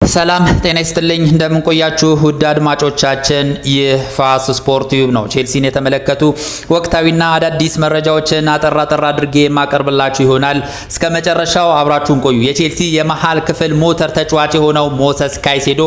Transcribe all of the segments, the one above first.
ሰላም ጤና ይስጥልኝ እንደምን ቆያችሁ ውድ አድማጮቻችን ይህ ፋስ ስፖርት ቲዩብ ነው። ቼልሲን የተመለከቱ ወቅታዊና አዳዲስ መረጃዎችን አጠራ አድርጌ ማቀርብላችሁ ይሆናል። እስከ መጨረሻው አብራችሁን ቆዩ። የቼልሲ የመሃል ክፍል ሞተር ተጫዋች የሆነው ሞሰስ ካይሴዶ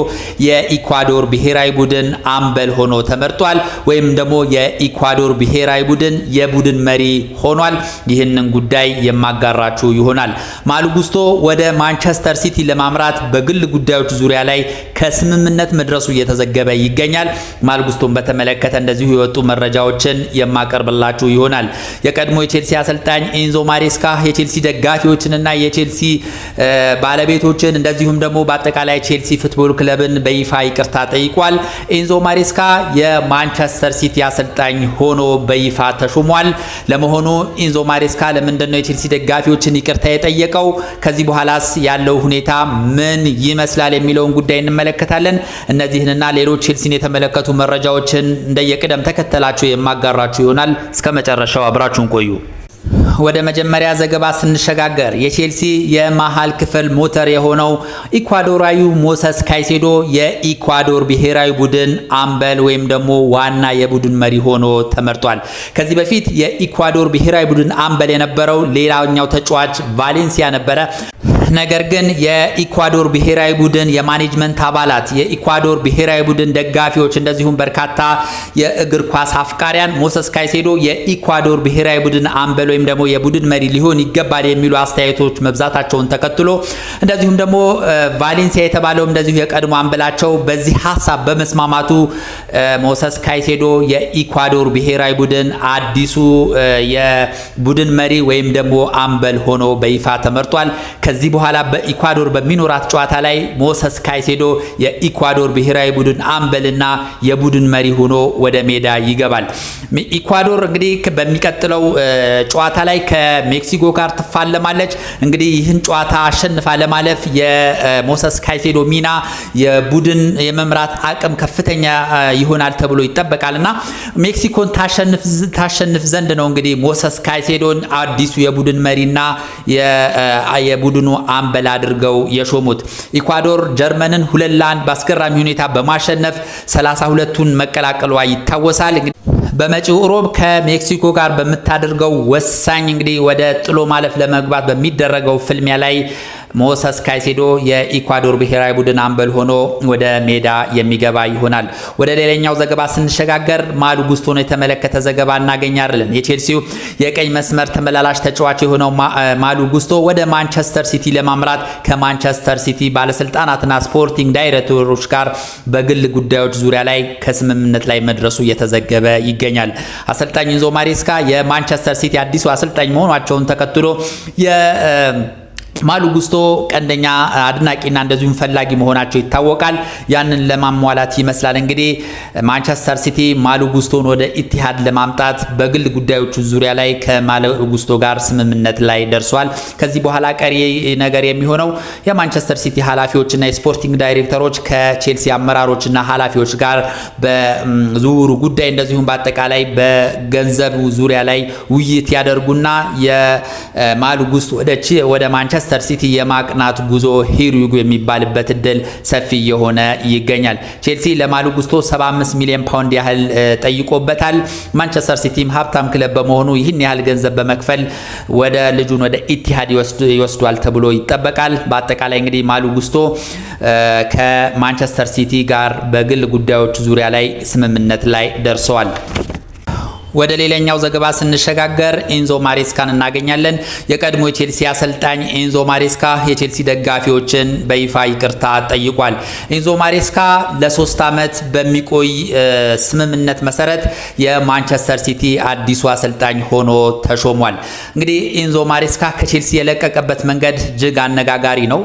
የኢኳዶር ብሔራዊ ቡድን አምበል ሆኖ ተመርጧል፣ ወይም ደግሞ የኢኳዶር ብሔራዊ ቡድን የቡድን መሪ ሆኗል። ይህንን ጉዳይ የማጋራችሁ ይሆናል። ማሉ ጉስቶ ወደ ማንቸስተር ሲቲ ለማምራት በግል ጉዳዮች ዙሪያ ላይ ከስምምነት መድረሱ እየተዘገበ ይገኛል። ማልጉስቶን በተመለከተ እንደዚሁ የወጡ መረጃዎችን የማቀርብላችሁ ይሆናል። የቀድሞ የቼልሲ አሰልጣኝ ኤንዞ ማሬስካ የቼልሲ ደጋፊዎችንና የቼልሲ ባለቤቶችን እንደዚሁም ደግሞ በአጠቃላይ ቼልሲ ፉትቦል ክለብን በይፋ ይቅርታ ጠይቋል። ኤንዞ ማሬስካ የማንቸስተር ሲቲ አሰልጣኝ ሆኖ በይፋ ተሾሟል። ለመሆኑ ኤንዞ ማሬስካ ለምንድነው የቼልሲ ደጋፊዎችን ይቅርታ የጠየቀው? ከዚህ በኋላስ ያለው ሁኔታ ምን ይመስላል የሚለውን ጉዳይ እንመለከታለን። እነዚህንና ሌሎች ቼልሲን የተመለከቱ መረጃዎችን እንደየቅደም ተከተላችሁ የማጋራችሁ ይሆናል። እስከ መጨረሻው አብራችሁን ቆዩ። ወደ መጀመሪያ ዘገባ ስንሸጋገር የቼልሲ የመሃል ክፍል ሞተር የሆነው ኢኳዶራዊ ሞሰስ ካይሴዶ የኢኳዶር ብሔራዊ ቡድን አምበል ወይም ደግሞ ዋና የቡድን መሪ ሆኖ ተመርጧል። ከዚህ በፊት የኢኳዶር ብሔራዊ ቡድን አምበል የነበረው ሌላኛው ተጫዋች ቫሌንሲያ ነበረ። ነገር ግን የኢኳዶር ብሔራዊ ቡድን የማኔጅመንት አባላት፣ የኢኳዶር ብሔራዊ ቡድን ደጋፊዎች እንደዚሁም በርካታ የእግር ኳስ አፍቃሪያን ሞሰስ ካይሴዶ የኢኳዶር ብሔራዊ ቡድን አምበል ወይም ደግሞ የቡድን መሪ ሊሆን ይገባል የሚሉ አስተያየቶች መብዛታቸውን ተከትሎ እንደዚሁም ደግሞ ቫሌንሲያ የተባለው እንደዚሁ የቀድሞ አምበላቸው በዚህ ሐሳብ በመስማማቱ ሞሰስ ካይሴዶ የኢኳዶር ብሔራዊ ቡድን አዲሱ የቡድን መሪ ወይም ደግሞ አምበል ሆኖ በይፋ ተመርጧል። ከዚህ በኋላ በኢኳዶር በሚኖራት ጨዋታ ላይ ሞሰስ ካይሴዶ የኢኳዶር ብሔራዊ ቡድን አምበልና የቡድን መሪ ሆኖ ወደ ሜዳ ይገባል። ኢኳዶር እንግዲህ በሚቀጥለው ጨዋታ ላይ ከሜክሲኮ ጋር ትፋለማለች። እንግዲህ ይህን ጨዋታ አሸንፋ ለማለፍ የሞሰስ ካይሴዶ ሚና የቡድን የመምራት አቅም ከፍተኛ ይሆናል ተብሎ ይጠበቃልና ሜክሲኮን ታሸንፍ ዘንድ ነው እንግዲህ ሞሰስ ካይሴዶን አዲሱ የቡድን መሪና የቡድኑ አምበል አድርገው የሾሙት። ኢኳዶር ጀርመንን 2-1 በአስገራሚ ሁኔታ በማሸነፍ 32ቱን መቀላቀሏ ይታወሳል። በመጪው ሮብ ከሜክሲኮ ጋር በምታደርገው ወሳኝ እንግዲህ ወደ ጥሎ ማለፍ ለመግባት በሚደረገው ፍልሚያ ላይ ሞሰስ ካይሴዶ የኢኳዶር ብሔራዊ ቡድን አምበል ሆኖ ወደ ሜዳ የሚገባ ይሆናል። ወደ ሌላኛው ዘገባ ስንሸጋገር ማሉ ጉስቶን የተመለከተ ዘገባ እናገኛለን። የቼልሲው የቀኝ መስመር ተመላላሽ ተጫዋች የሆነው ማሉ ጉስቶ ወደ ማንቸስተር ሲቲ ለማምራት ከማንቸስተር ሲቲ ባለስልጣናትና ስፖርቲንግ ዳይሬክተሮች ጋር በግል ጉዳዮች ዙሪያ ላይ ከስምምነት ላይ መድረሱ እየተዘገበ ይገኛል። አሰልጣኝ ኤንዞ ማሬስካ የማንቸስተር ሲቲ አዲሱ አሰልጣኝ መሆናቸውን ተከትሎ ማሉ ጉስቶ ቀንደኛ አድናቂና እንደዚሁም ፈላጊ መሆናቸው ይታወቃል። ያንን ለማሟላት ይመስላል እንግዲህ ማንቸስተር ሲቲ ማሉ ጉስቶን ወደ ኢቲሃድ ለማምጣት በግል ጉዳዮቹ ዙሪያ ላይ ከማሉ ጉስቶ ጋር ስምምነት ላይ ደርሷል። ከዚህ በኋላ ቀሪ ነገር የሚሆነው የማንቸስተር ሲቲ ኃላፊዎችና የስፖርቲንግ ዳይሬክተሮች ከቼልሲ አመራሮችና ኃላፊዎች ጋር በዝውውሩ ጉዳይ እንደዚሁም በአጠቃላይ በገንዘቡ ዙሪያ ላይ ውይይት ያደርጉና የማሉ ጉስቶ ወደ ማንቸስተር ሲቲ የማቅናት ጉዞ ሂሩጉ የሚባልበት እድል ሰፊ የሆነ ይገኛል። ቼልሲ ለማሉ ጉስቶ 75 ሚሊዮን ፓውንድ ያህል ጠይቆበታል። ማንቸስተር ሲቲም ሀብታም ክለብ በመሆኑ ይህን ያህል ገንዘብ በመክፈል ወደ ልጁን ወደ ኢቲሃድ ይወስዷል ተብሎ ይጠበቃል። በአጠቃላይ እንግዲህ ማሉ ጉስቶ ከማንቸስተር ሲቲ ጋር በግል ጉዳዮች ዙሪያ ላይ ስምምነት ላይ ደርሰዋል። ወደ ሌላኛው ዘገባ ስንሸጋገር ኤንዞ ማሬስካን እናገኛለን። የቀድሞ የቼልሲ አሰልጣኝ ኤንዞ ማሬስካ የቼልሲ ደጋፊዎችን በይፋ ይቅርታ ጠይቋል። ኤንዞ ማሬስካ ለ3 ዓመት በሚቆይ ስምምነት መሰረት የማንቸስተር ሲቲ አዲሱ አሰልጣኝ ሆኖ ተሾሟል። እንግዲህ ኤንዞ ማሬስካ ከቼልሲ የለቀቀበት መንገድ እጅግ አነጋጋሪ ነው።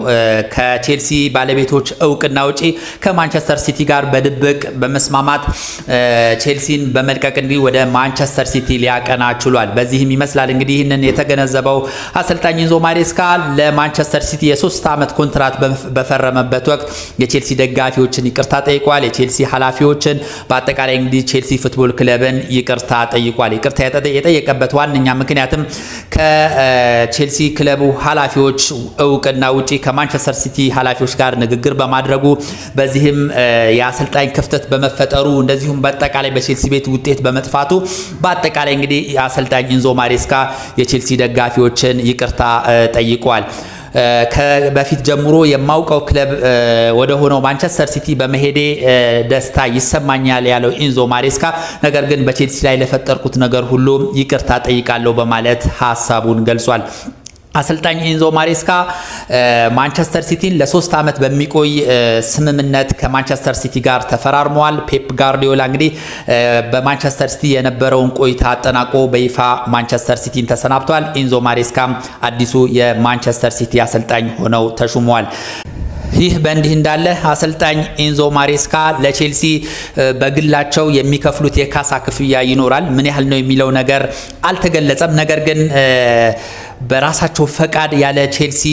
ከቼልሲ ባለቤቶች እውቅና ውጪ ከማንቸስተር ሲቲ ጋር በድብቅ በመስማማት ቼልሲን በመልቀቅ እንግዲህ ወደ ማንቸስተር ሲቲ ሊያቀና ችሏል። በዚህም ይመስላል እንግዲህ ይህንን የተገነዘበው አሰልጣኝ ኢንዞ ማሬስካ ለማንቸስተር ሲቲ የ3 ዓመት ኮንትራት በፈረመበት ወቅት የቼልሲ ደጋፊዎችን ይቅርታ ጠይቋል። የቼልሲ ኃላፊዎችን በአጠቃላይ እንግዲህ ቼልሲ ፉትቦል ክለብን ይቅርታ ጠይቋል። ይቅርታ የጠየቀበት ዋነኛ ምክንያትም ከቼልሲ ክለቡ ኃላፊዎች እውቅና ውጪ ከማንቸስተር ሲቲ ኃላፊዎች ጋር ንግግር በማድረጉ በዚህም የአሰልጣኝ ክፍተት በመፈጠሩ እንደዚሁም በአጠቃላይ በቼልሲ ቤት ውጤት በመጥፋቱ በአጠቃላይ እንግዲህ አሰልጣኝ ኢንዞ ማሬስካ የቼልሲ ደጋፊዎችን ይቅርታ ጠይቋል። ከበፊት ጀምሮ የማውቀው ክለብ ወደ ሆነው ማንቸስተር ሲቲ በመሄዴ ደስታ ይሰማኛል ያለው ኢንዞ ማሬስካ ነገር ግን በቼልሲ ላይ ለፈጠርኩት ነገር ሁሉ ይቅርታ ጠይቃለሁ በማለት ሐሳቡን ገልጿል። አሰልጣኝ ኢንዞ ማሬስካ ማንቸስተር ሲቲን ለ3 ዓመት በሚቆይ ስምምነት ከማንቸስተር ሲቲ ጋር ተፈራርመዋል። ፔፕ ጋርዲዮላ እንግዲህ በማንቸስተር ሲቲ የነበረውን ቆይታ አጠናቆ በይፋ ማንቸስተር ሲቲን ተሰናብቷል። ኢንዞ ማሬስካም አዲሱ የማንቸስተር ሲቲ አሰልጣኝ ሆነው ተሹመዋል። ይህ በእንዲህ እንዳለ አሰልጣኝ ኢንዞ ማሬስካ ለቼልሲ በግላቸው የሚከፍሉት የካሳ ክፍያ ይኖራል። ምን ያህል ነው የሚለው ነገር አልተገለጸም። ነገር ግን በራሳቸው ፈቃድ ያለ ቼልሲ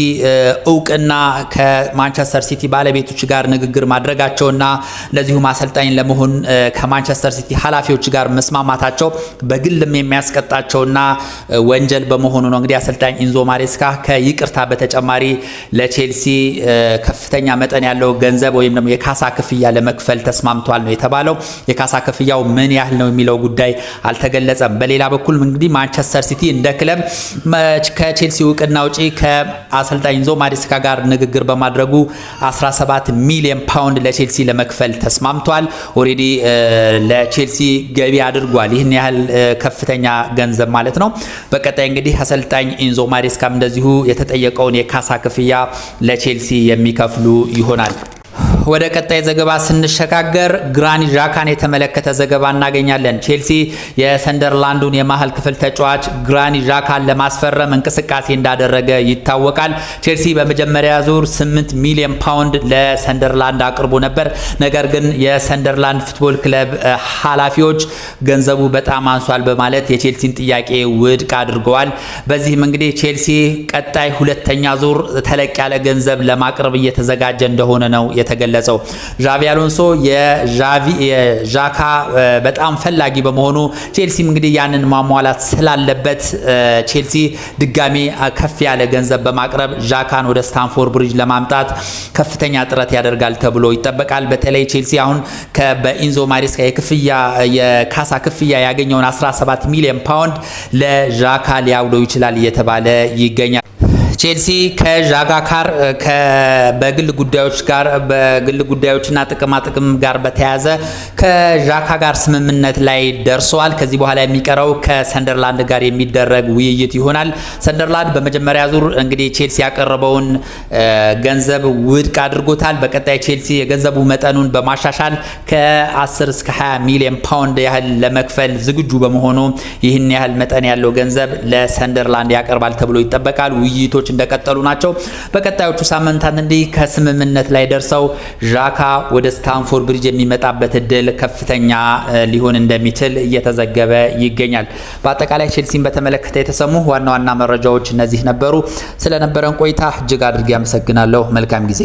እውቅና ከማንቸስተር ሲቲ ባለቤቶች ጋር ንግግር ማድረጋቸውና እንደዚሁም አሰልጣኝ ለመሆን ከማንቸስተር ሲቲ ኃላፊዎች ጋር መስማማታቸው በግልም የሚያስቀጣቸውና ወንጀል በመሆኑ ነው እንግዲህ አሰልጣኝ ኢንዞ ማሬስካ ከይቅርታ በተጨማሪ ለቼልሲ ከፍተኛ መጠን ያለው ገንዘብ ወይም ደግሞ የካሳ ክፍያ ለመክፈል ተስማምቷል ነው የተባለው። የካሳ ክፍያው ምን ያህል ነው የሚለው ጉዳይ አልተገለጸም። በሌላ በኩል እንግዲህ ማንቸስተር ሲቲ እንደ ክለብ ከቼልሲ እውቅና ውጪ ከአሰልጣኝ ኢንዞ ማሬስካ ጋር ንግግር በማድረጉ 17 ሚሊዮን ፓውንድ ለቼልሲ ለመክፈል ተስማምቷል። ኦሬዲ ለቼልሲ ገቢ አድርጓል። ይህን ያህል ከፍተኛ ገንዘብ ማለት ነው። በቀጣይ እንግዲህ አሰልጣኝ ኢንዞ ማሬስካም እንደዚሁ የተጠየቀውን የካሳ ክፍያ ለቼልሲ የሚከፍሉ ይሆናል። ወደ ቀጣይ ዘገባ ስንሸጋገር ግራኒት ዣካን የተመለከተ ዘገባ እናገኛለን። ቼልሲ የሰንደርላንዱን የመሃል ክፍል ተጫዋች ግራኒት ዣካን ለማስፈረም እንቅስቃሴ እንዳደረገ ይታወቃል። ቼልሲ በመጀመሪያ ዙር 8 ሚሊዮን ፓውንድ ለሰንደርላንድ አቅርቦ ነበር። ነገር ግን የሰንደርላንድ ፉትቦል ክለብ ኃላፊዎች ገንዘቡ በጣም አንሷል በማለት የቼልሲን ጥያቄ ውድቅ አድርገዋል። በዚህም እንግዲህ ቼልሲ ቀጣይ ሁለተኛ ዙር ተለቅ ያለ ገንዘብ ለማቅረብ እየተዘጋጀ እንደሆነ ነው የተገለጸው። ዣቪ አሎንሶ የዣካ በጣም ፈላጊ በመሆኑ ቼልሲም እንግዲህ ያንን ማሟላት ስላለበት ቼልሲ ድጋሚ ከፍ ያለ ገንዘብ በማቅረብ ዣካን ወደ ስታንፎርድ ብሪጅ ለማምጣት ከፍተኛ ጥረት ያደርጋል ተብሎ ይጠበቃል። በተለይ ቼልሲ አሁን በኢንዞ ማሬስካ የካሳ ክፍያ ያገኘውን 17 ሚሊዮን ፓውንድ ለዣካ ሊያውለው ይችላል እየተባለ ይገኛል። ቼልሲ ከዣጋ ጋር በግል ጉዳዮችና ጥቅም ጋር በተያያዘ ከዣካ ጋር ስምምነት ላይ ደርሰዋል። ከዚህ በኋላ የሚቀረው ከሰንደርላንድ ጋር የሚደረግ ውይይት ይሆናል። ሰንደርላንድ በመጀመሪያ ዙር እንግዲህ ቼልሲ ያቀረበውን ገንዘብ ውድቅ አድርጎታል። በቀጣይ ቼልሲ የገንዘቡ መጠኑን በማሻሻል ከ10 እስከ 20 ሚሊዮን ፓውንድ ያህል ለመክፈል ዝግጁ በመሆኑ ይህን ያህል መጠን ያለው ገንዘብ ለሰንደርላንድ ያቀርባል ተብሎ ይጠበቃል። ውይይቶች እንደቀጠሉ ናቸው። በቀጣዮቹ ሳምንታት እንዲህ ከስምምነት ላይ ደርሰው ዣካ ወደ ስታንፎርድ ብሪጅ የሚመጣበት እድል ከፍተኛ ሊሆን እንደሚችል እየተዘገበ ይገኛል። በአጠቃላይ ቼልሲን በተመለከተ የተሰሙ ዋና ዋና መረጃዎች እነዚህ ነበሩ። ስለነበረን ቆይታ እጅግ አድርጌ አመሰግናለሁ። መልካም ጊዜ